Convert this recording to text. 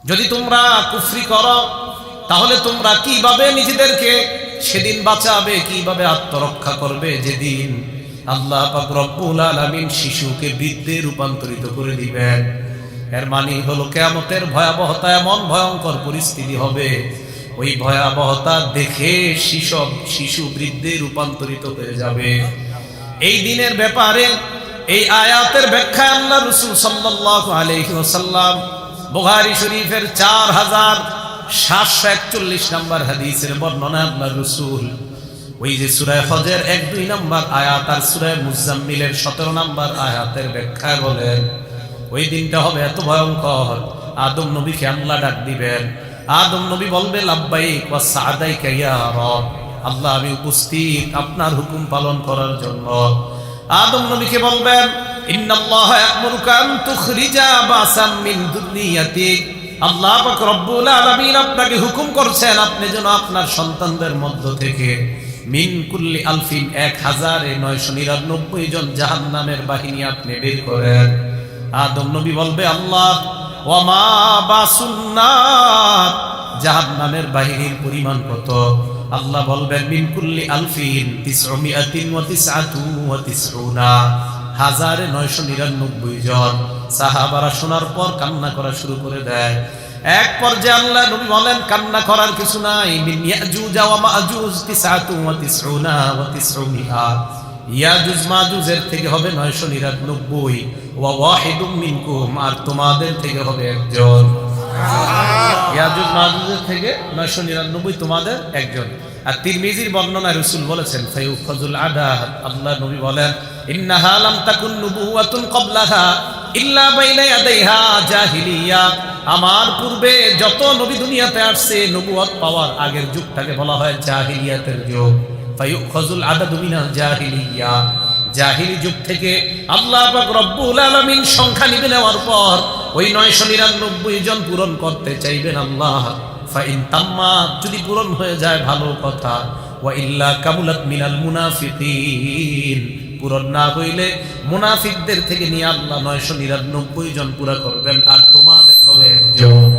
যদি তোমরা কুফরি করো তাহলে তোমরা কিভাবে নিজেদেরকে সেদিন বাঁচাবে, কিভাবে আত্মরক্ষা করবে যেদিন আল্লাহ পাক রব্বুল আলামিন শিশুকে বৃদ্ধে রূপান্তরিত করে দিবেন। এর মানে হলো কিয়ামতের ভয়াবহতা এমন ভয়ঙ্কর পরিস্থিতি হবে, ওই ভয়াবহতা দেখে শিশু বৃদ্ধে রূপান্তরিত হয়ে যাবে। এই দিনের ব্যাপারে এই আয়াতের ব্যাখ্যা আল্লাহ রাসূল সাল্লাল্লাহু আলাইহি ওয়াসাল্লাম বুখারী শরীফের 4741 নম্বর হাদিসের বর্ণনা আল্লাহ রাসূল ওই যে সূরা হজের 1-2 নম্বর আয়াত আর সূরা মুজাম্মিলের 17 নম্বর আয়াতের ব্যাখ্যা বলেন, ওই দিনটা হবে এত ভয়ঙ্কর, আদম নবীকে আল্লাহ ডাক দিবেন। আদম নবী বলবে লাব্বাইক ওয়া সা'দাইকা ইয়া রব, আল্লাহ আমি উপস্থিত আপনার হুকুম পালন করার জন্য। আদম নবীকে বলবেন ইন্নাল্লাহা ইয়া'মুরুকা আন তুখরিজা বাসাম মিন দুররিয়াতিক, আল্লাহ পাক রব্বুল আলামিন আপনাকে হুকুম করছেন আপনি যেন আপনার সন্তানদের মধ্য থেকে মিন কুল্লি আলফিন 1999 জন জাহান্নামের বাহিনী আপনি বের করেন। আদম নবী বলবে আল্লাহ ওয়া মা বাসুন্নার, জাহান্নামের বাহিনীর পরিমাণ কত? আল্লাহ বলবেন মিন কুল্লি আলফিন 999 1999 জন। সাহাবারা শোনার পর কান্না করা শুরু করে দেয়। এক পর্যায়ে আল্লাহ নবী বলেন কান্না করার কিছু নাই, মিন ইয়াজুজ ওয়া মাজুজ 99 ইয়াজুজ মাজুজের থেকে হবে 999 ওয়া ওয়াহিদুম মিনকুম, আর তোমাদের থেকে হবে একজন। ইয়াজুজ মাজুজের থেকে 999 তোমাদের একজন। আর তিরমিজির বর্ণনায় রাসূল বলেছেন ফায়ুফাজুল আদাদ, আল্লাহ নবী বলেন ইন্নাহা লাম তাকুন নুবুওয়াতুন ক্বাবলাহা ইল্লা বাইনা ইয়াদাইহা জাহিলিয়া, আমার পূর্বে যত নবী দুনিয়াতে আসছে নবুয়ত পাওয়ার আগের যুগটাকে বলা হয় জাহিলিয়াতের যুগ। ফায়ুফাজুল আদাদু মিনাল জাহিলিয়া, জাহিলি যুগ থেকে আল্লাহ পাক রব্বুল আলামিন সংখ্যা নিবে নেওয়ার পর ওই 999 জন পূরণ করতে চাইবেন আল্লাহ। ফাইন তাম্মাত, যদি পূরণ হয়ে যায় ভালো কথা, ওয়া ইল্লা কামুলাত মিনাল মুনাফিকিন, পূরণ না হইলে মুনাফিকদের থেকে নিয়ে আল্লাহ 999 জন পুরা করবেন, আর তোমাদের হবে একজন।